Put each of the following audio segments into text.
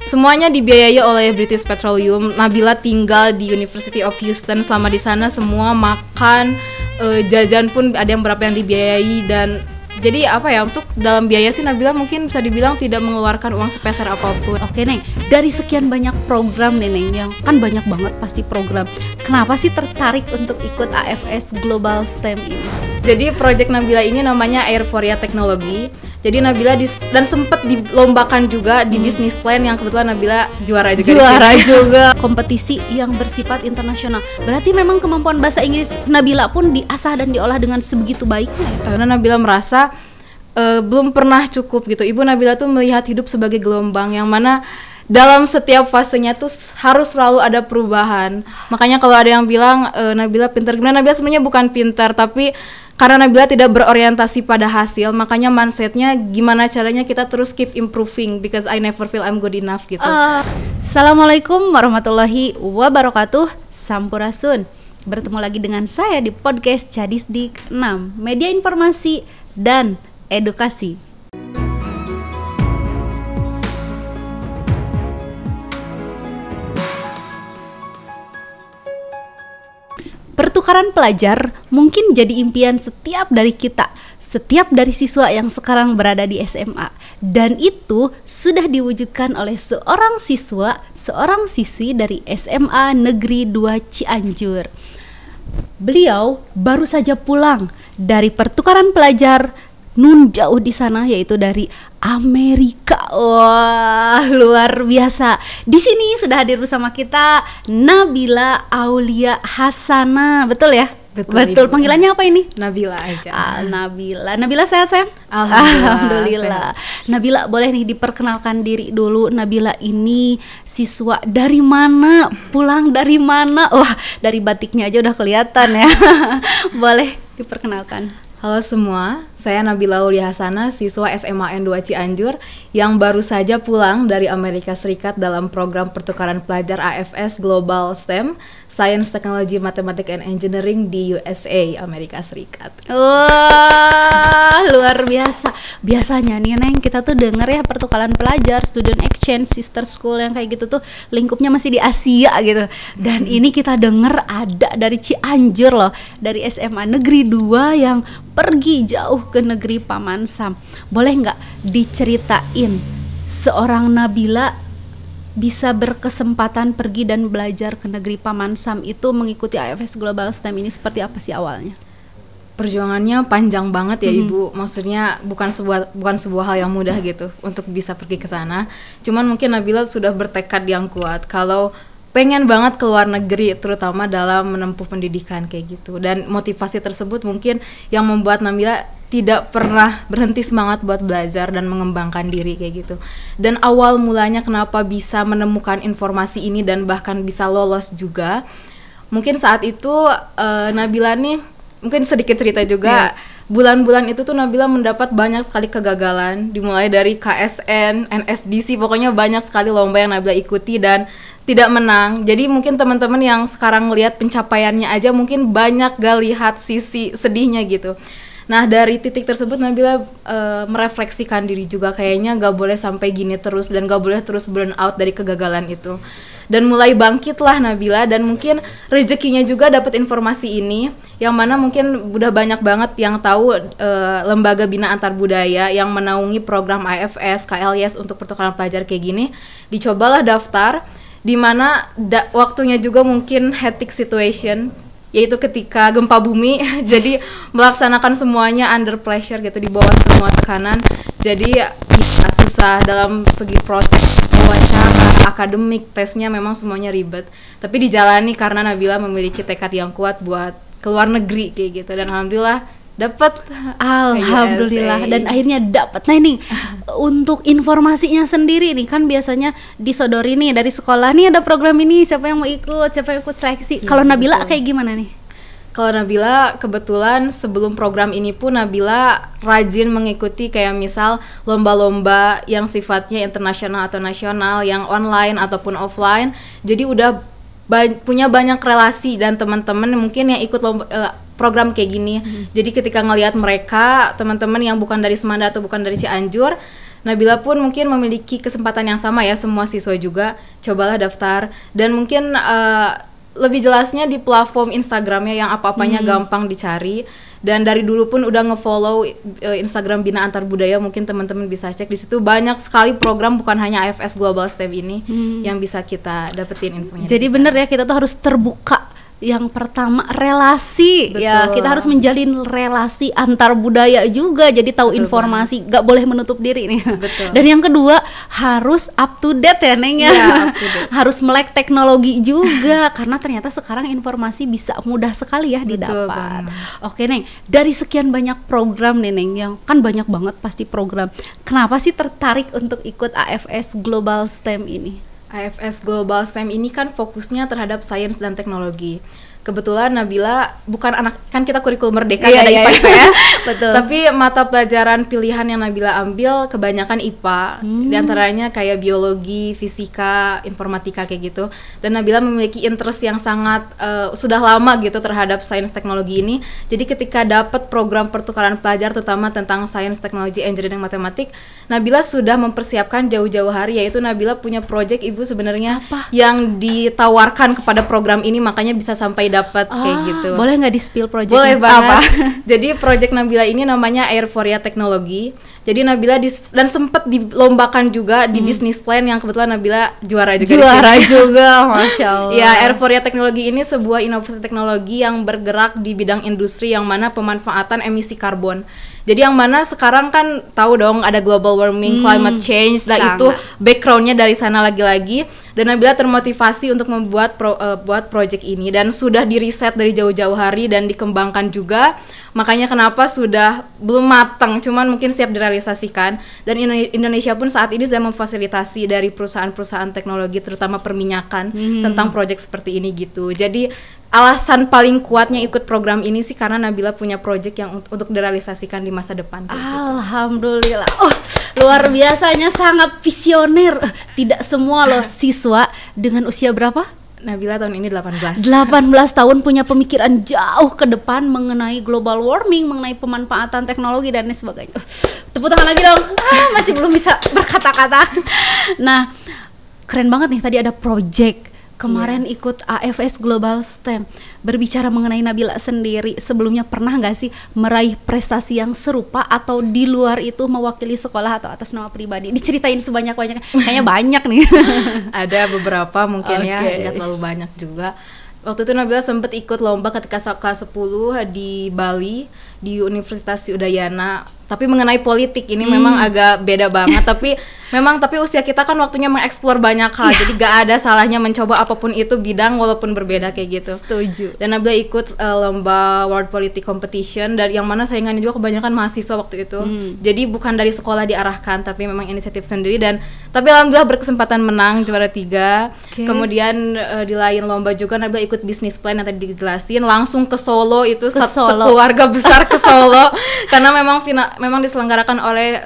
Semuanya dibiayai oleh British Petroleum. Nabila tinggal di University of Houston. Selama di sana semua makan, jajan pun ada yang berapa yang dibiayai. Dan jadi apa ya, untuk dalam biaya sih Nabila mungkin bisa dibilang tidak mengeluarkan uang sepeser apapun. Oke Neng, dari sekian banyak program nih Neng, yang kan banyak banget pasti program, kenapa sih tertarik untuk ikut AFS Global STEM ini? Jadi project Nabila ini namanya Airforia Technology. Jadi Nabila dan sempat dilombakan juga di business plan yang kebetulan Nabila juara juga. Juara juga. Kompetisi yang bersifat internasional. Berarti memang kemampuan bahasa Inggris Nabila pun diasah dan diolah dengan sebegitu baiknya. Karena Nabila merasa belum pernah cukup gitu. Ibu Nabila tuh melihat hidup sebagai gelombang yang mana dalam setiap fasenya tuh harus selalu ada perubahan. Makanya kalau ada yang bilang Nabila pintar, gimana, Nabila sebenarnya bukan pintar, tapi karena Nabila tidak berorientasi pada hasil, makanya mindsetnya gimana caranya kita terus keep improving because I never feel I'm good enough gitu. Assalamualaikum warahmatullahi wabarakatuh. Sampurasun. Bertemu lagi dengan saya di podcast Cadisdik 6, media informasi dan edukasi. Pertukaran pelajar mungkin jadi impian setiap dari kita, setiap dari siswa yang sekarang berada di SMA. Dan itu sudah diwujudkan oleh seorang siswa, seorang siswi dari SMA Negeri 2 Cianjur. Beliau baru saja pulang dari pertukaran pelajar nun jauh di sana, yaitu dari Amerika. Wah, luar biasa. Di sini sudah hadir bersama kita Nabila Aulia Hasana. Betul ya? Betul. Panggilannya apa ini? Nabila aja. Nabila sehat sayang? Alhamdulillah. Nabila, boleh nih diperkenalkan diri dulu. Nabila ini siswa dari mana? Pulang dari mana? Wah, dari batiknya aja udah kelihatan ya. Boleh diperkenalkan. Halo semua, saya Nabila Aulia Hasana, siswa SMA N2 Cianjur yang baru saja pulang dari Amerika Serikat dalam program pertukaran pelajar AFS Global STEM, Science, Technology, Mathematics, and Engineering di USA, Amerika Serikat. Wah, luar biasa. Biasanya nih Neng, kita tuh denger ya pertukaran pelajar, student exchange, sister school yang kayak gitu tuh lingkupnya masih di Asia gitu. Dan ini kita denger ada dari Cianjur loh, dari SMA Negeri 2 yang pergi jauh ke negeri Paman Sam. Boleh nggak diceritain seorang Nabila bisa berkesempatan pergi dan belajar ke negeri Paman Sam itu mengikuti AFS Global STEM ini seperti apa sih awalnya? Perjuangannya panjang banget ya Ibu. Maksudnya bukan sebuah hal yang mudah gitu untuk bisa pergi ke sana. Cuman mungkin Nabila sudah bertekad yang kuat kalau pengen banget ke luar negeri, terutama dalam menempuh pendidikan kayak gitu. Dan motivasi tersebut mungkin yang membuat Nabila tidak pernah berhenti semangat buat belajar dan mengembangkan diri kayak gitu. Dan awal mulanya kenapa bisa menemukan informasi ini dan bahkan bisa lolos juga, mungkin saat itu Nabila nih, mungkin sedikit cerita juga. Bulan-bulan itu tuh Nabila mendapat banyak sekali kegagalan, dimulai dari KSN, NSDC, pokoknya banyak sekali lomba yang Nabila ikuti dan tidak menang. Jadi mungkin teman-teman yang sekarang lihat pencapaiannya aja mungkin banyak gak lihat sisi sedihnya gitu. Nah dari titik tersebut Nabila merefleksikan diri juga, kayaknya gak boleh sampai gini terus dan gak boleh terus burn out dari kegagalan itu. Dan mulai bangkitlah Nabila, dan mungkin rezekinya juga dapat informasi ini, yang mana mungkin udah banyak banget yang tahu lembaga bina antar budaya yang menaungi program AFS, KLIS untuk pertukaran pelajar kayak gini. Dicobalah daftar, di mana waktunya juga mungkin hectic situation, yaitu ketika gempa bumi. Jadi melaksanakan semuanya under pressure gitu, di bawah semua tekanan. Jadi ya, susah dalam segi proses wawancara, akademik, tesnya memang semuanya ribet. Tapi dijalani karena Nabila memiliki tekad yang kuat buat keluar negeri kayak gitu. Dan alhamdulillah dapat. Alhamdulillah, dan akhirnya dapat. Nah ini untuk informasinya sendiri nih, kan biasanya disodori nih dari sekolah nih ada program ini, siapa yang mau ikut, siapa yang ikut seleksi. Kalau Nabila kayak gimana nih? Kalau Nabila kebetulan sebelum program ini pun Nabila rajin mengikuti kayak misal lomba-lomba yang sifatnya internasional atau nasional, yang online ataupun offline. Jadi udah punya banyak relasi dan teman-teman mungkin yang ikut program kayak gini. Jadi ketika ngelihat mereka, teman-teman yang bukan dari Semanda atau bukan dari Cianjur, Nabila pun mungkin memiliki kesempatan yang sama ya, semua siswa juga cobalah daftar, dan mungkin lebih jelasnya di platform Instagramnya yang apa-apanya gampang dicari. Dan dari dulu pun udah nge-follow Instagram Bina Antar Budaya, mungkin teman-teman bisa cek di situ, banyak sekali program bukan hanya AFS Global STEM ini yang bisa kita dapetin infonya. Jadi bener ya, kita tuh harus terbuka. Yang pertama relasi. Betul. Ya kita harus menjalin relasi antar budaya juga, jadi tahu informasi, gak boleh menutup diri nih. Betul. Dan yang kedua harus up to date ya Neng ya, harus melek teknologi juga karena ternyata sekarang informasi bisa mudah sekali ya didapat. Oke Neng, dari sekian banyak program nih Neng, yang kan banyak banget pasti program, kenapa sih tertarik untuk ikut AFS Global STEM ini? AFS Global STEM ini kan fokusnya terhadap sains dan teknologi. Kebetulan Nabila bukan anak, kan kita kurikulum merdeka ada IPA IPS. Betul. Tapi mata pelajaran pilihan yang Nabila ambil kebanyakan IPA. Di antaranya kayak biologi, fisika, informatika kayak gitu. Dan Nabila memiliki interest yang sangat sudah lama gitu terhadap sains teknologi ini. Jadi ketika dapat program pertukaran pelajar terutama tentang sains, teknologi, engineering, matematik, Nabila sudah mempersiapkan jauh-jauh hari, yaitu Nabila punya project Ibu sebenarnya yang ditawarkan kepada program ini, makanya bisa sampai dapat kayak gitu. Boleh nggak di-spill projectnya? Boleh banget. Jadi project Nabila ini namanya Airforia Teknologi. Jadi Nabila dan sempat dilombakan juga di bisnis plan yang kebetulan Nabila juara juga. Juara juga, Masya Allah. Ya, Airforia Teknologi ini sebuah inovasi teknologi yang bergerak di bidang industri yang mana pemanfaatan emisi karbon. Jadi yang mana sekarang kan tahu dong ada global warming, climate change, dan itu backgroundnya dari sana lagi-lagi. Dan Nabila termotivasi untuk membuat buat project ini dan sudah diriset dari jauh-jauh hari dan dikembangkan juga. Makanya kenapa sudah belum matang, cuman mungkin siap direalisasikan. Dan Indonesia pun saat ini sudah memfasilitasi dari perusahaan-perusahaan teknologi terutama perminyakan tentang project seperti ini gitu. Jadi alasan paling kuatnya ikut program ini sih karena Nabila punya project yang untuk direalisasikan di masa depan. Alhamdulillah. Oh, luar biasanya, sangat visioner. Tidak semua loh siswa dengan usia berapa? Nabila tahun ini 18 tahun punya pemikiran jauh ke depan mengenai global warming, mengenai pemanfaatan teknologi dan lain sebagainya. Tepuk tangan lagi dong. Masih belum bisa berkata-kata. Nah, keren banget nih, tadi ada project. Kemarin ikut AFS Global STEM. Berbicara mengenai Nabila sendiri, sebelumnya pernah nggak sih meraih prestasi yang serupa atau di luar itu mewakili sekolah atau atas nama pribadi? Diceritain sebanyak-banyaknya. Kayaknya banyak nih. Ada beberapa mungkin ya, nggak terlalu banyak juga. Waktu itu Nabila sempat ikut lomba ketika kelas 10 di Bali, di Universitas Udayana. Tapi mengenai politik ini memang agak beda banget. tapi usia kita kan waktunya mengeksplor banyak hal. Jadi gak ada salahnya mencoba apapun itu bidang walaupun berbeda kayak gitu. Setuju. Dan Nabila ikut lomba World Politics Competition, dari yang mana saingannya juga kebanyakan mahasiswa waktu itu. Jadi bukan dari sekolah diarahkan, tapi memang inisiatif sendiri. Tapi alhamdulillah berkesempatan menang juara 3. Kemudian di lain lomba juga Nabila ikut bisnis plan yang tadi dijelasin, langsung ke Solo itu sekeluarga besar ke Solo karena memang diselenggarakan oleh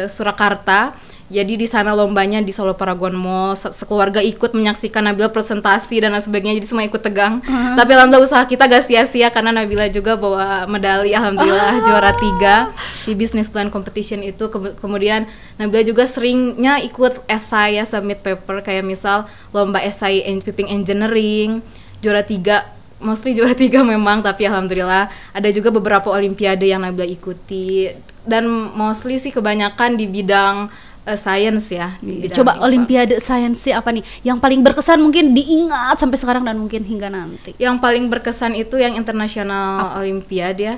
Surakarta. Jadi di sana lombanya di Solo Paragon Mall, sekeluarga ikut menyaksikan Nabila presentasi dan sebagainya, jadi semua ikut tegang. Tapi alhamdulillah usaha kita gak sia-sia karena Nabila juga bawa medali, alhamdulillah juara 3 di business plan competition itu. Kemudian Nabila juga seringnya ikut esai ya, submit paper, kayak misal lomba esai piping engineering, juara 3. Mostly juara 3 memang, tapi alhamdulillah ada juga beberapa olimpiade yang Nabila ikuti, dan mostly sih kebanyakan di bidang sains ya. Coba olimpiade sains sih apa nih yang paling berkesan, mungkin diingat sampai sekarang dan mungkin hingga nanti? Yang paling berkesan itu yang internasional olimpiade ya.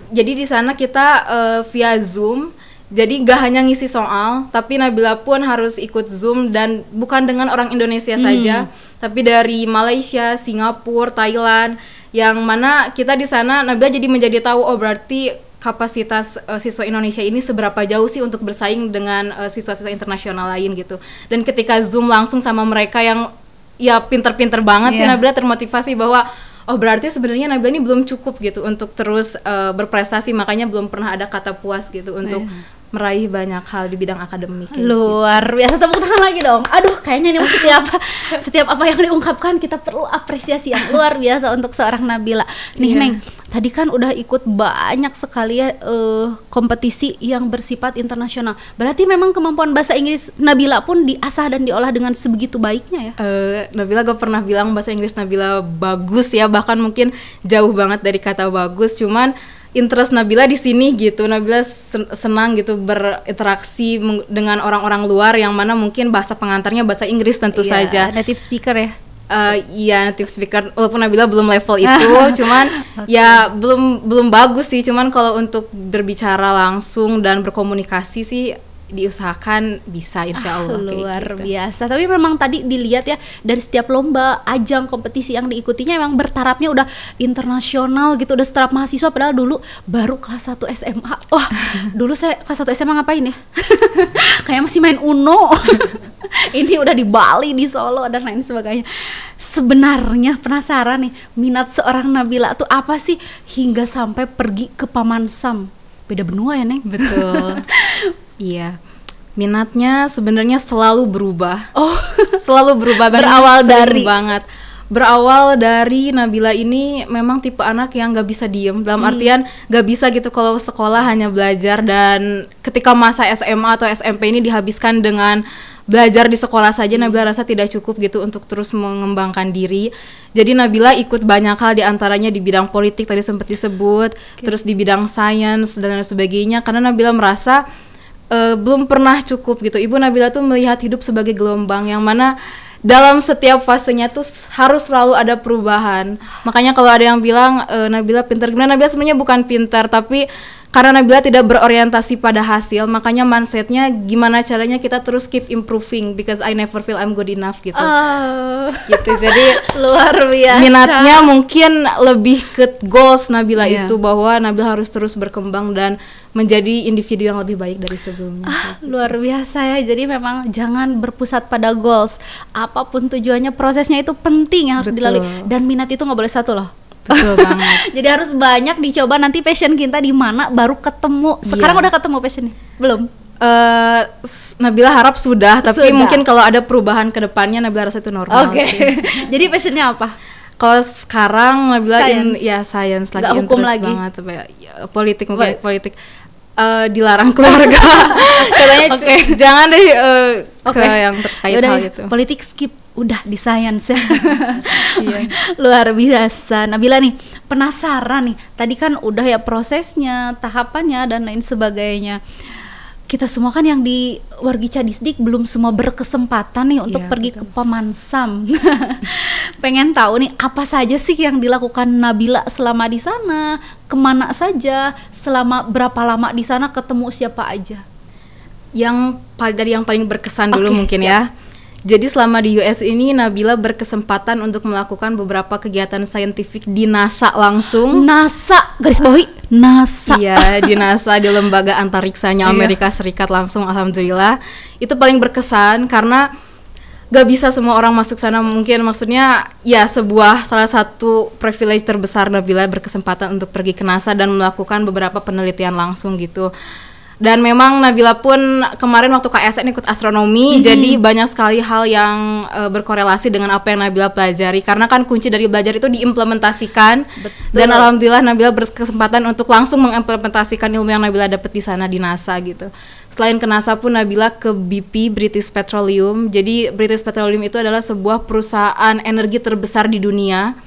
Jadi di sana kita via Zoom. Jadi gak hanya ngisi soal, tapi Nabila pun harus ikut Zoom, dan bukan dengan orang Indonesia saja, tapi dari Malaysia, Singapura, Thailand, yang mana kita di sana Nabila jadi menjadi tahu, oh berarti kapasitas siswa Indonesia ini seberapa jauh sih untuk bersaing dengan siswa-siswa internasional lain gitu. Dan ketika Zoom langsung sama mereka yang ya pinter-pinter banget sih, Nabila termotivasi bahwa oh berarti sebenarnya Nabila ini belum cukup gitu untuk terus berprestasi, makanya belum pernah ada kata puas gitu untuk meraih banyak hal di bidang akademik. Luar biasa, tepuk tangan lagi dong. Aduh, kayaknya ini setiap apa yang diungkapkan kita perlu apresiasi yang luar biasa untuk seorang Nabila. Nih Neng, tadi kan udah ikut banyak sekali ya kompetisi yang bersifat internasional. Berarti memang kemampuan bahasa Inggris Nabila pun diasah dan diolah dengan sebegitu baiknya ya? Nabila gak pernah bilang bahasa Inggris Nabila bagus ya, bahkan mungkin jauh banget dari kata bagus. Cuman interest Nabila di sini gitu. Nabila senang gitu berinteraksi dengan orang-orang luar yang mana mungkin bahasa pengantarnya bahasa Inggris tentu saja. Native speaker ya. Iya, native speaker, walaupun Nabila belum level itu, cuman ya belum bagus sih. Cuman kalau untuk berbicara langsung dan berkomunikasi sih diusahakan bisa, insya Allah. Luar biasa. Tapi memang tadi dilihat ya, dari setiap lomba, ajang, kompetisi yang diikutinya memang bertarafnya udah internasional gitu, udah setaraf mahasiswa. Padahal dulu baru kelas 1 SMA. Wah, dulu saya kelas 1 SMA ngapain ya? Kayak masih main Uno. Ini udah di Bali, di Solo, dan lain sebagainya. Sebenarnya penasaran nih, minat seorang Nabila tuh apa sih hingga sampai pergi ke Paman Sam? Beda benua ya, Neng? Betul. Iya, minatnya sebenarnya selalu berubah. Selalu berubah. Berawal dari Nabila ini memang tipe anak yang gak bisa diem. Dalam artian gak bisa gitu kalau sekolah hanya belajar, dan ketika masa SMA atau SMP ini dihabiskan dengan belajar di sekolah saja, Nabila rasa tidak cukup gitu untuk terus mengembangkan diri. Jadi Nabila ikut banyak hal, diantaranya di bidang politik tadi sempat disebut, terus di bidang sains dan lain sebagainya, karena Nabila merasa belum pernah cukup gitu. Ibu Nabila tuh melihat hidup sebagai gelombang yang mana dalam setiap fasenya tuh harus selalu ada perubahan. Makanya kalau ada yang bilang Nabila pintar, gimana, Nabila sebenarnya bukan pintar, tapi karena Nabila tidak berorientasi pada hasil, makanya mindsetnya gimana caranya kita terus keep improving because I never feel I'm good enough gitu. Gitu. Jadi luar biasa. Minatnya mungkin lebih ke goals Nabila itu, bahwa Nabila harus terus berkembang dan menjadi individu yang lebih baik dari sebelumnya. Luar biasa ya. Jadi memang jangan berpusat pada goals. Apapun tujuannya, prosesnya itu penting yang harus dilalui. Dan minat itu nggak boleh satu loh. Betul banget. Jadi harus banyak dicoba, nanti passion kita di mana baru ketemu. Sekarang udah ketemu passionnya? Belum? Nabila harap sudah, tapi mungkin kalau ada perubahan ke depannya Nabila rasa itu normal. Jadi passionnya apa? Kalau sekarang Nabila science lagi, nggak hukum interest lagi banget sampai politik, mungkin politik dilarang keluarga. Katanya jangan deh ke yang terkait hal gitu. Politik skip, udah di science ya. Luar biasa. Nabila nih penasaran nih, tadi kan udah ya prosesnya, tahapannya dan lain sebagainya. Kita semua kan yang di Wargi Cadisdik belum semua berkesempatan nih untuk pergi ke Paman Sam. Pengen tahu nih apa saja sih yang dilakukan Nabila selama di sana, kemana saja, selama berapa lama di sana, ketemu siapa aja? Yang paling berkesan dulu mungkin ya. Jadi selama di US ini Nabila berkesempatan untuk melakukan beberapa kegiatan saintifik di NASA langsung. NASA, garis bawahi NASA. Iya, di NASA, di lembaga antariksanya Amerika Serikat langsung, alhamdulillah. Itu paling berkesan karena gak bisa semua orang masuk sana, mungkin maksudnya ya salah satu privilege terbesar Nabila berkesempatan untuk pergi ke NASA dan melakukan beberapa penelitian langsung gitu. Dan memang Nabila pun kemarin waktu KSN ikut astronomi, jadi banyak sekali hal yang berkorelasi dengan apa yang Nabila pelajari. Karena kan kunci dari belajar itu diimplementasikan. Betul. Dan alhamdulillah Nabila berkesempatan untuk langsung mengimplementasikan ilmu yang Nabila dapat di sana di NASA gitu. Selain ke NASA pun Nabila ke BP, British Petroleum. Jadi British Petroleum itu adalah sebuah perusahaan energi terbesar di dunia,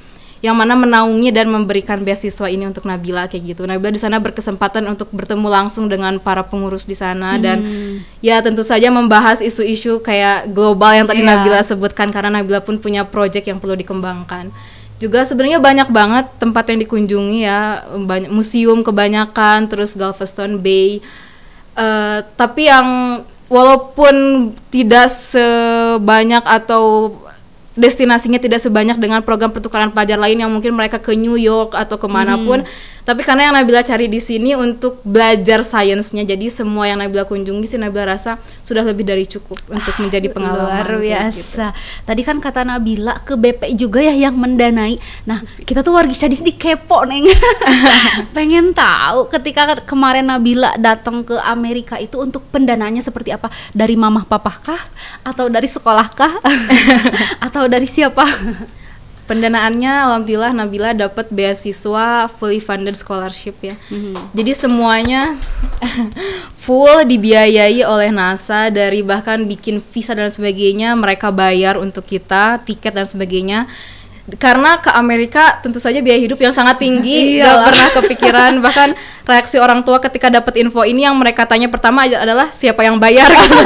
yang mana menaungi dan memberikan beasiswa ini untuk Nabila kayak gitu. Nabila di sana berkesempatan untuk bertemu langsung dengan para pengurus di sana dan ya tentu saja membahas isu-isu kayak global yang tadi Nabila sebutkan, karena Nabila pun punya project yang perlu dikembangkan. Juga sebenarnya banyak banget tempat yang dikunjungi ya, banyak museum kebanyakan, terus Galveston Bay. Tapi yang walaupun tidak sebanyak atau destinasinya tidak sebanyak dengan program pertukaran pelajar lain yang mungkin mereka ke New York atau kemanapun, Tapi karena yang Nabila cari di sini untuk belajar sainsnya, jadi semua yang Nabila kunjungi sih Nabila rasa sudah lebih dari cukup untuk menjadi pengalaman. Luar biasa. Gitu. Tadi kan kata Nabila ke BP juga ya yang mendanai. Nah, kita tuh warga di sini kepo Neng. Pengen tahu ketika kemarin Nabila datang ke Amerika itu untuk pendanaannya seperti apa? Dari mamah papah kah? Atau dari sekolah kah? Atau dari siapa? Pendanaannya alhamdulillah Nabila dapat beasiswa fully funded scholarship ya. Jadi semuanya full dibiayai oleh NASA, dari bahkan bikin visa dan sebagainya mereka bayar untuk kita, tiket dan sebagainya. Karena ke Amerika tentu saja biaya hidup yang sangat tinggi, gak pernah kepikiran. Bahkan reaksi orang tua ketika dapat info ini yang mereka tanya pertama adalah siapa yang bayar gitu.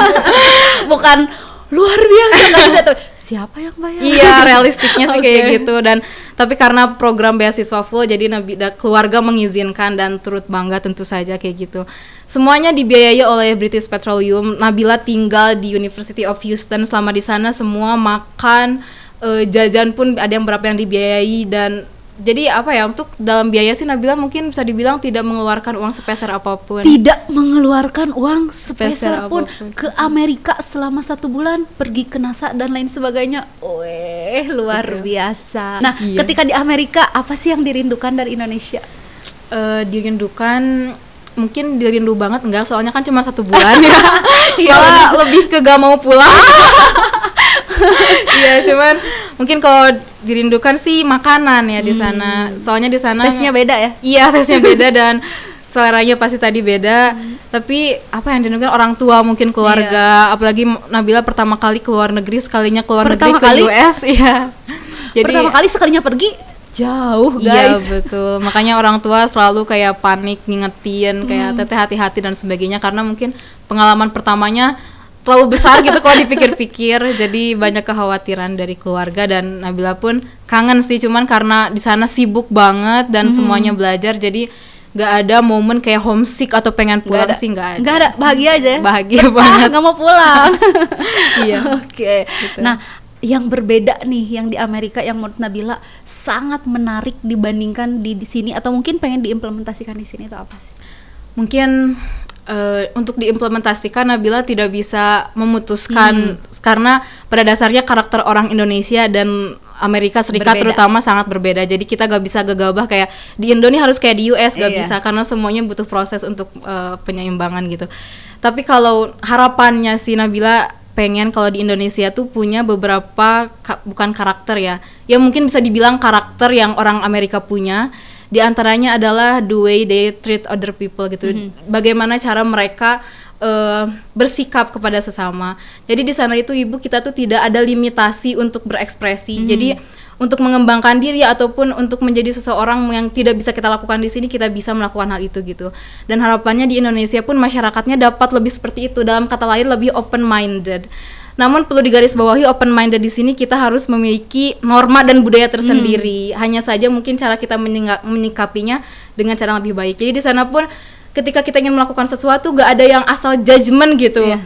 Bukan luar biasa kan, siapa yang bayar? Iya, realistiknya sih kayak gitu. Dan tapi karena program beasiswa full, jadi keluarga mengizinkan dan turut bangga tentu saja kayak gitu. Semuanya dibiayai oleh British Petroleum. Nabila tinggal di University of Houston. Selama di sana semua makan, jajan pun ada yang berapa yang dibiayai. Dan jadi apa ya, untuk dalam biaya sih Nabila mungkin bisa dibilang tidak mengeluarkan uang sepeser apapun. Tidak mengeluarkan uang sepeser pun ke Amerika selama 1 bulan, pergi ke NASA dan lain sebagainya. Luar biasa. Nah, ketika di Amerika apa sih yang dirindukan dari Indonesia? Dirindukan mungkin dirindu banget enggak, soalnya kan cuma 1 bulan ya. Malah lebih ke gak mau pulang. Iya, cuman mungkin kalau dirindukan sih makanan ya di sana. Soalnya di sana tesnya beda ya? Iya, tesnya beda dan seleranya pasti tadi beda. Tapi apa yang dirindukan orang tua, mungkin keluarga. Apalagi Nabila pertama kali keluar negeri, sekalinya keluar negeri ke US. Iya. Jadi pertama kali sekalinya pergi jauh, guys. Iya, betul. Makanya orang tua selalu kayak panik ngingetin kayak teteh hati-hati dan sebagainya, karena mungkin pengalaman pertamanya terlalu besar gitu kalau dipikir-pikir. Jadi banyak kekhawatiran dari keluarga dan Nabila pun kangen sih, cuman karena di sana sibuk banget dan semuanya belajar, jadi nggak ada momen kayak homesick atau pengen pulang sih, nggak ada. Nggak ada, bahagia aja ya? Bahagia banget. Nggak mau pulang. Iya. Oke. Gitu. Nah, yang berbeda nih yang di Amerika yang menurut Nabila sangat menarik dibandingkan di sini, atau mungkin pengen diimplementasikan di sini, itu apa sih? Mungkin untuk diimplementasikan Nabila tidak bisa memutuskan karena pada dasarnya karakter orang Indonesia dan Amerika Serikat terutama sangat berbeda. Jadi kita gak bisa gegabah kayak di Indo nih harus kayak di US, gak bisa, karena semuanya butuh proses untuk penyeimbangan gitu. Tapi kalau harapannya sih Nabila pengen kalau di Indonesia tuh punya beberapa bukan karakter ya mungkin bisa dibilang karakter yang orang Amerika punya. Di antaranya adalah the way they treat other people gitu. Bagaimana cara mereka bersikap kepada sesama. Jadi di sana itu ibu kita tuh tidak ada limitasi untuk berekspresi. Jadi untuk mengembangkan diri ataupun untuk menjadi seseorang yang tidak bisa kita lakukan di sini, kita bisa melakukan hal itu gitu. Dan harapannya di Indonesia pun masyarakatnya dapat lebih seperti itu. Dalam kata lain lebih open minded. Namun perlu digarisbawahi, open minded di sini kita harus memiliki norma dan budaya tersendiri. Hanya saja mungkin cara kita menyikapinya dengan cara yang lebih baik. Jadi di sana pun ketika kita ingin melakukan sesuatu gak ada yang asal judgement gitu.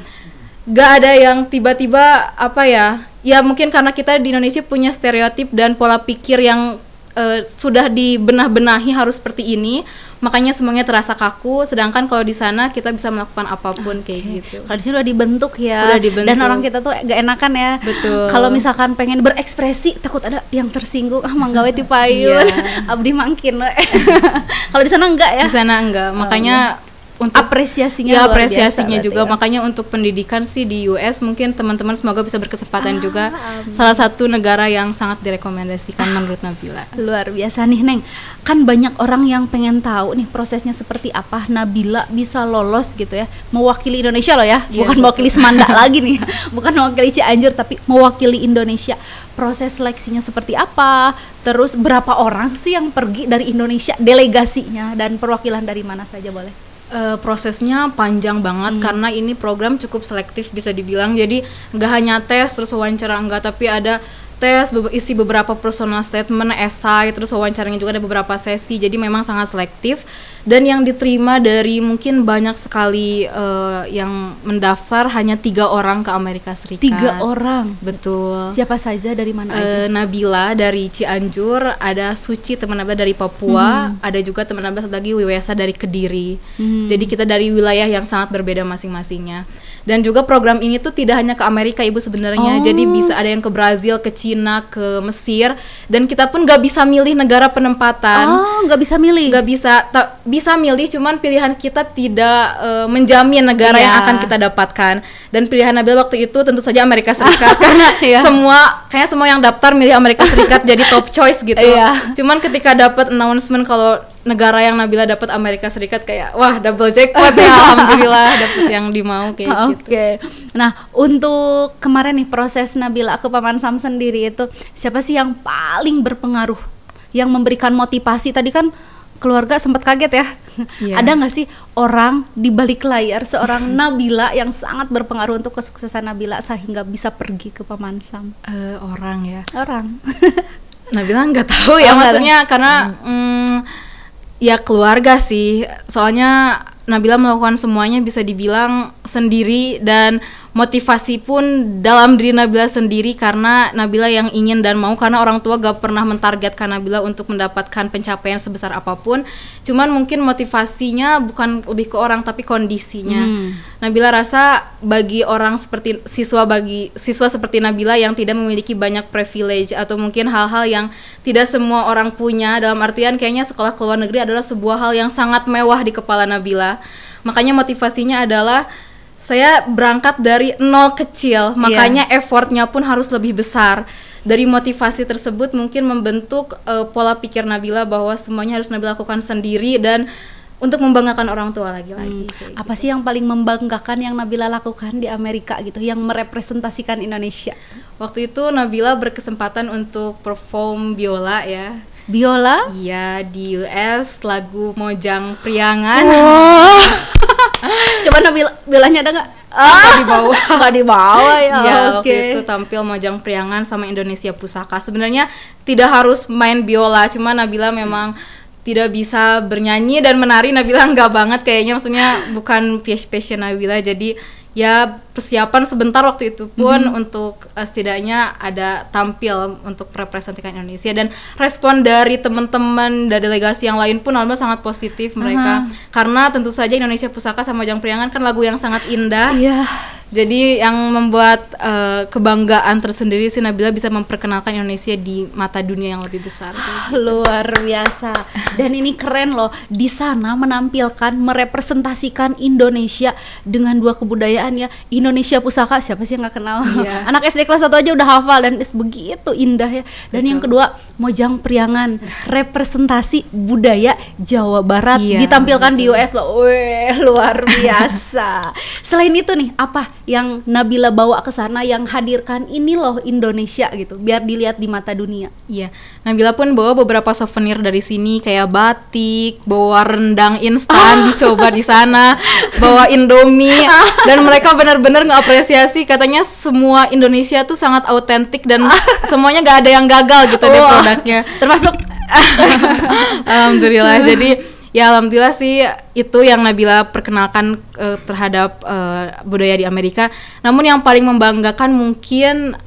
Gak ada yang tiba-tiba apa ya mungkin karena kita di Indonesia punya stereotip dan pola pikir yang sudah dibenah-benahi harus seperti ini, makanya semuanya terasa kaku. Sedangkan kalau di sana kita bisa melakukan apapun kayak gitu. Kalau di sini udah dibentuk ya. Dan orang kita tuh gak enakan ya. Betul. Kalau misalkan pengen berekspresi takut ada yang tersinggung, manggawe ti payun, abdi mangkin. Kalau di sana enggak ya? Di sana enggak. Makanya untuk apresiasinya juga ya. Makanya untuk pendidikan sih di US mungkin teman-teman semoga bisa berkesempatan juga. Salah satu negara yang sangat direkomendasikan menurut Nabila. Luar biasa nih Neng. Kan banyak orang yang pengen tahu nih prosesnya seperti apa Nabila bisa lolos gitu ya, mewakili Indonesia loh ya, bukan mewakili Semanda lagi nih, bukan mewakili Cianjur tapi mewakili Indonesia. Proses seleksinya seperti apa? Terus berapa orang sih yang pergi dari Indonesia, delegasinya, dan perwakilan dari mana saja boleh? Prosesnya panjang banget karena ini program cukup selektif bisa dibilang. Jadi nggak hanya tes terus wawancara, enggak, tapi ada tes, isi beberapa personal statement, esai, terus wawancaranya juga ada beberapa sesi. Jadi memang sangat selektif. Dan yang diterima dari mungkin banyak sekali yang mendaftar hanya 3 orang ke Amerika Serikat. 3 orang? Betul. Siapa saja, dari mana aja? Nabila dari Cianjur, ada Suci teman Nabila dari Papua, ada juga teman Nabila satu lagi Wiwesa dari Kediri. Jadi kita dari wilayah yang sangat berbeda masing-masingnya. Dan juga program ini tuh tidak hanya ke Amerika Ibu sebenarnya, jadi bisa ada yang ke Brazil, ke Cina, ke Mesir, dan kita pun nggak bisa milih negara penempatan. Nggak bisa milih? Nggak bisa, bisa milih, cuman pilihan kita tidak menjamin negara yang akan kita dapatkan. Dan pilihan Nabila waktu itu tentu saja Amerika Serikat, karena kayaknya semua yang daftar milih Amerika Serikat jadi top choice gitu. Cuman ketika dapat announcement kalau negara yang Nabila dapat Amerika Serikat, kayak wah double jackpot ya, alhamdulillah dapat yang dimau kayak gitu. Nah, untuk kemarin nih proses Nabila ke Pamansam sendiri itu siapa sih yang paling berpengaruh, yang memberikan motivasi? Tadi kan keluarga sempat kaget ya. Ada nggak sih orang di balik layar seorang Nabila yang sangat berpengaruh untuk kesuksesan Nabila sehingga bisa pergi ke Pamansam? Orang. Nabila nggak tahu ya, maksudnya karena ya keluarga sih, soalnya Nabila melakukan semuanya bisa dibilang sendiri, dan motivasi pun dalam diri Nabila sendiri karena Nabila yang ingin dan mau, karena orang tua gak pernah mentargetkan Nabila untuk mendapatkan pencapaian sebesar apapun. Cuman mungkin motivasinya bukan lebih ke orang tapi kondisinya. Nabila rasa bagi orang seperti siswa seperti Nabila yang tidak memiliki banyak privilege atau mungkin hal-hal yang tidak semua orang punya, dalam artian kayaknya sekolah ke luar negeri adalah sebuah hal yang sangat mewah di kepala Nabila. Makanya motivasinya adalah saya berangkat dari nol kecil, makanya effortnya pun harus lebih besar. Dari motivasi tersebut mungkin membentuk pola pikir Nabila bahwa semuanya harus Nabila lakukan sendiri dan untuk membanggakan orang tua lagi-lagi. Apa sih yang paling membanggakan yang Nabila lakukan di Amerika gitu, yang merepresentasikan Indonesia? Waktu itu Nabila berkesempatan untuk perform biola ya. Biola? Iya, di US, lagu Mojang Priangan. Coba Nabilanya ada nggak? Nggak dibawa ya. Waktu itu tampil Mojang Priangan sama Indonesia Pusaka. Sebenarnya tidak harus main biola, cuma Nabila memang tidak bisa bernyanyi dan menari. Nabila nggak banget kayaknya, maksudnya bukan passion Nabila. Jadi ya persiapan sebentar waktu itu pun untuk setidaknya ada tampil untuk representasikan Indonesia, dan respon dari teman-teman dari delegasi yang lain pun alhamdulillah sangat positif mereka, karena tentu saja Indonesia Pusaka sama Mojang Priangan kan lagu yang sangat indah. Jadi yang membuat kebanggaan tersendiri sih Nabila bisa memperkenalkan Indonesia di mata dunia yang lebih besar. Luar biasa. Dan ini keren loh, di sana menampilkan, merepresentasikan Indonesia dengan 2 kebudayaan ya. Indonesia Pusaka, siapa sih yang nggak kenal? Anak SD kelas 1 aja udah hafal dan begitu indah ya. Dan yang kedua Mojang Priangan, representasi budaya Jawa Barat, ditampilkan di US loh. Wih, luar biasa. Selain itu nih, apa yang Nabila bawa ke sana yang hadirkan ini loh Indonesia gitu, biar dilihat di mata dunia? Nabila pun bawa beberapa souvenir dari sini, kayak batik, bawa rendang instan dicoba di sana, bawa Indomie, dan mereka benar-benar ngapresiasi, katanya semua Indonesia tuh sangat autentik dan semuanya gak ada yang gagal gitu deh produknya, termasuk alhamdulillah. Jadi ya alhamdulillah sih itu yang Nabila perkenalkan terhadap budaya di Amerika. Namun yang paling membanggakan mungkin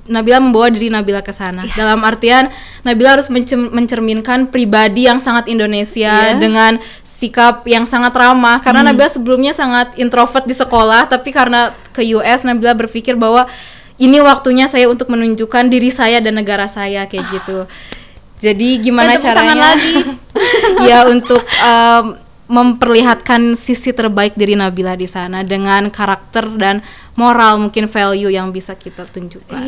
Nabila membawa diri Nabila ke sana. Dalam artian Nabila harus mencerminkan pribadi yang sangat Indonesia dengan sikap yang sangat ramah. Karena Nabila sebelumnya sangat introvert di sekolah, tapi karena ke US Nabila berpikir bahwa ini waktunya saya untuk menunjukkan diri saya dan negara saya kayak gitu. Jadi gimana caranya ya untuk memperlihatkan sisi terbaik diri Nabila di sana dengan karakter dan moral, mungkin value yang bisa kita tunjukkan.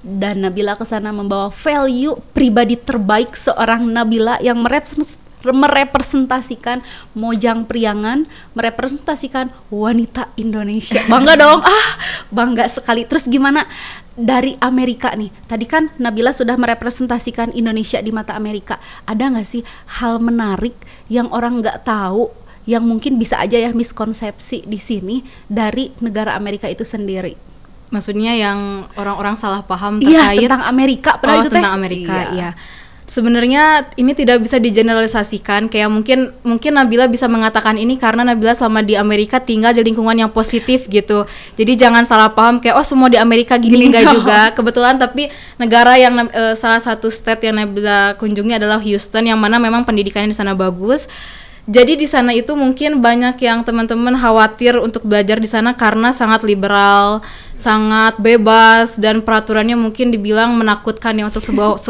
Dan Nabila ke sana membawa value pribadi terbaik seorang Nabila yang merepresentasikan Mojang Priangan, merepresentasikan wanita Indonesia. Bangga dong, bangga sekali. Terus gimana dari Amerika nih? Tadi kan Nabila sudah merepresentasikan Indonesia di mata Amerika. Ada nggak sih hal menarik yang orang nggak tahu, yang mungkin bisa aja ya miskonsepsi di sini dari negara Amerika itu sendiri? Maksudnya yang orang-orang salah paham Iya, terkait tentang Amerika padahal itu teh. tentang Amerika, iya. Sebenarnya ini tidak bisa digeneralisasikan, kayak mungkin Nabila bisa mengatakan ini karena Nabila selama di Amerika tinggal di lingkungan yang positif gitu. Jadi jangan salah paham kayak semua di Amerika gini, enggak juga. Kebetulan tapi negara yang salah satu state yang Nabila kunjungi adalah Houston, yang mana memang pendidikannya di sana bagus. Jadi di sana itu mungkin banyak yang teman-teman khawatir untuk belajar di sana karena sangat liberal, sangat bebas, dan peraturannya mungkin dibilang menakutkan ya untuk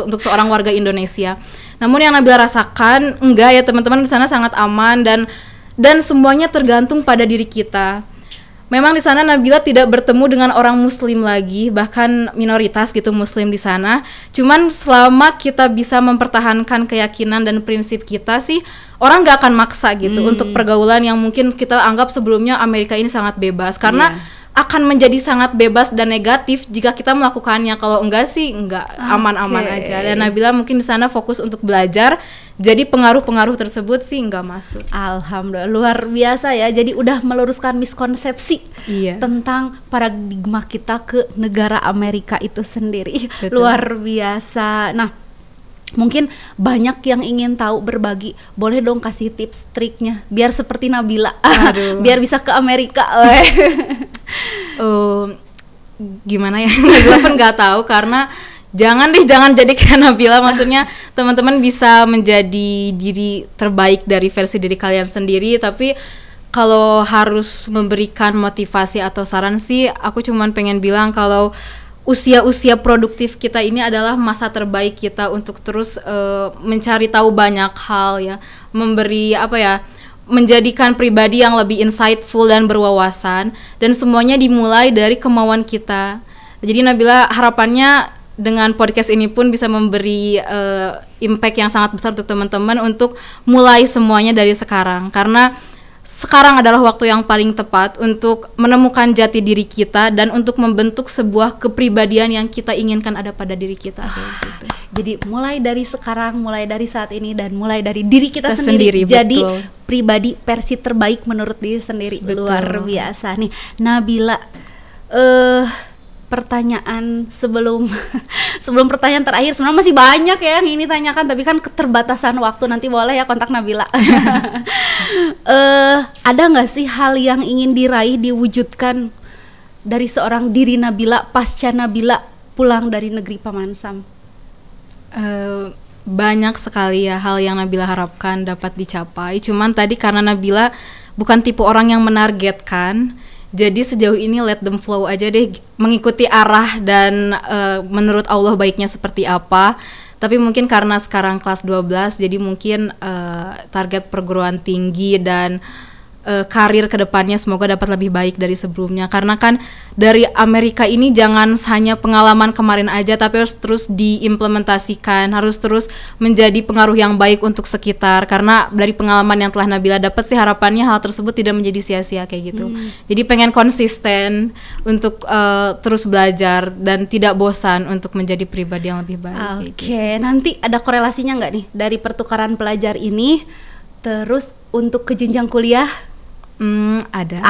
untuk seorang warga Indonesia. Namun yang Nabila rasakan enggak ya teman-teman, di sana sangat aman dan semuanya tergantung pada diri kita. Memang di sana Nabila tidak bertemu dengan orang muslim lagi, bahkan minoritas gitu muslim di sana. Cuman selama kita bisa mempertahankan keyakinan dan prinsip kita sih, orang gak akan maksa gitu untuk pergaulan yang mungkin kita anggap sebelumnya Amerika ini sangat bebas. Karena akan menjadi sangat bebas dan negatif jika kita melakukannya. Kalau enggak sih enggak, aman-aman aja. Dan Nabila mungkin di sana fokus untuk belajar. Jadi pengaruh-pengaruh tersebut sih enggak masuk. Alhamdulillah, luar biasa ya. Jadi udah meluruskan miskonsepsi tentang paradigma kita ke negara Amerika itu sendiri. Betul. Luar biasa. Nah, mungkin banyak yang ingin tahu, berbagi. Boleh dong kasih tips triknya biar seperti Nabila. Biar bisa ke Amerika. Gimana ya? Nabila pun nggak tahu karena jangan jadi kayak Nabila. Maksudnya teman-teman bisa menjadi diri terbaik dari versi diri kalian sendiri. Tapi kalau harus memberikan motivasi atau saran sih, aku cuman pengen bilang kalau usia produktif kita ini adalah masa terbaik kita untuk terus mencari tahu banyak hal ya, menjadikan pribadi yang lebih insightful dan berwawasan, dan semuanya dimulai dari kemauan kita. Jadi Nabila harapannya dengan podcast ini pun bisa memberi impact yang sangat besar untuk teman-teman untuk mulai semuanya dari sekarang, karena sekarang adalah waktu yang paling tepat untuk menemukan jati diri kita dan untuk membentuk sebuah kepribadian yang kita inginkan ada pada diri kita. Gitu. Jadi mulai dari sekarang, mulai dari saat ini, dan mulai dari diri kita sendiri. Jadi pribadi versi terbaik menurut diri sendiri. Betul. Luar biasa nih Nabila. Pertanyaan sebelum pertanyaan terakhir, sebenarnya masih banyak ya yang ini tanyakan, tapi kan keterbatasan waktu, nanti boleh ya kontak Nabila. Ada nggak sih hal yang ingin diraih, diwujudkan dari seorang diri Nabila pasca Nabila pulang dari negeri Paman Sam? Banyak sekali ya hal yang Nabila harapkan dapat dicapai. Cuman tadi karena Nabila bukan tipe orang yang menargetkan, jadi sejauh ini let them flow aja deh, mengikuti arah dan menurut Allah baiknya seperti apa. Tapi mungkin karena sekarang kelas 12, jadi mungkin target perguruan tinggi dan karir kedepannya semoga dapat lebih baik dari sebelumnya. Karena kan dari Amerika ini jangan hanya pengalaman kemarin aja, tapi harus terus diimplementasikan, harus terus menjadi pengaruh yang baik untuk sekitar. Karena dari pengalaman yang telah Nabila dapat sih harapannya hal tersebut tidak menjadi sia-sia kayak gitu. Jadi pengen konsisten untuk terus belajar dan tidak bosan untuk menjadi pribadi yang lebih baik. Oke, nanti ada korelasinya nggak nih dari pertukaran pelajar ini terus untuk ke jenjang kuliah? Ada.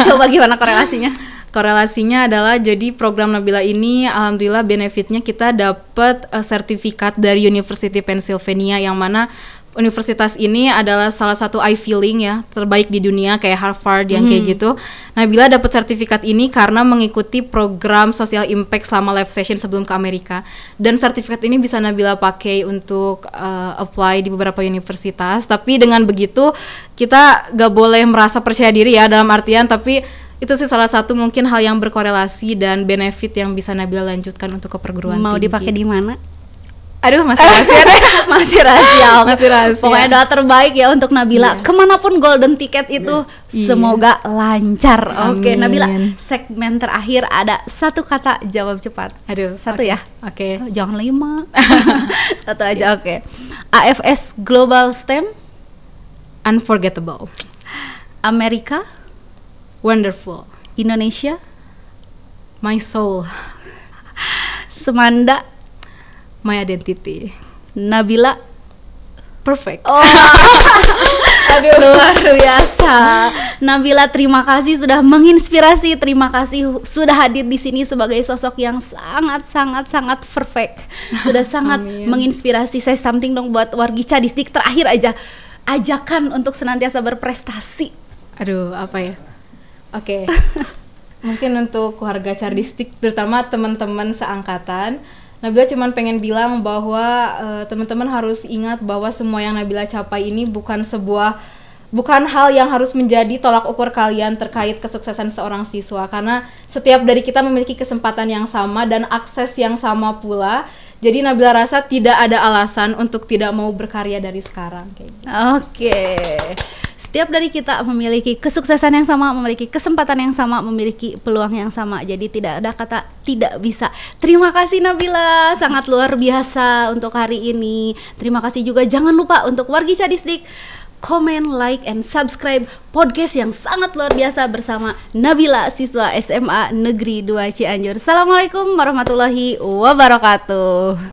Coba gimana korelasinya? Korelasinya adalah jadi program Nabila ini alhamdulillah benefitnya kita dapat sertifikat dari University Pennsylvania, yang mana universitas ini adalah salah satu Ivy League ya, terbaik di dunia kayak Harvard yang kayak gitu. Nabila dapat sertifikat ini karena mengikuti program social impact selama live session sebelum ke Amerika, dan sertifikat ini bisa Nabila pakai untuk apply di beberapa universitas. Tapi dengan begitu kita gak boleh merasa percaya diri ya, dalam artian, tapi itu sih salah satu mungkin hal yang berkorelasi dan benefit yang bisa Nabila lanjutkan untuk ke perguruan tinggi. Mau dipakai di mana? Aduh, masih rahasia deh. Masih rahasia. Masih rahasia. Pokoknya doa terbaik ya untuk Nabila. Kemanapun golden ticket itu semoga lancar. Oke, Nabila, segmen terakhir ada satu kata jawab cepat. Aduh, satu ya. Oke. Jangan 5. Satu aja, oke. AFS Global STEM. Unforgettable. Amerika. Wonderful. Indonesia. My soul. Semanda. My identity. Nabila. Perfect. Aduh. Luar biasa. Nabila, terima kasih sudah menginspirasi. Terima kasih sudah hadir di sini sebagai sosok yang sangat perfect. Sudah sangat menginspirasi. Saya something dong buat wargi Cadisdik terakhir aja. Ajakan untuk senantiasa berprestasi. Aduh, apa ya? Oke. Mungkin untuk warga Cadisdik, terutama teman-teman seangkatan, Nabila cuma pengen bilang bahwa teman-teman harus ingat bahwa semua yang Nabila capai ini bukan hal yang harus menjadi tolak ukur kalian terkait kesuksesan seorang siswa, karena setiap dari kita memiliki kesempatan yang sama dan akses yang sama pula. Jadi Nabila rasa tidak ada alasan untuk tidak mau berkarya dari sekarang kayak gitu. Oke. Setiap dari kita memiliki kesuksesan yang sama, memiliki kesempatan yang sama, memiliki peluang yang sama. Jadi tidak ada kata tidak bisa. Terima kasih Nabila, sangat luar biasa untuk hari ini. Terima kasih juga, jangan lupa untuk wargi Cadisdik comment, like, and subscribe podcast yang sangat luar biasa bersama Nabila, siswa SMA Negeri 2 Cianjur. Assalamualaikum warahmatullahi wabarakatuh.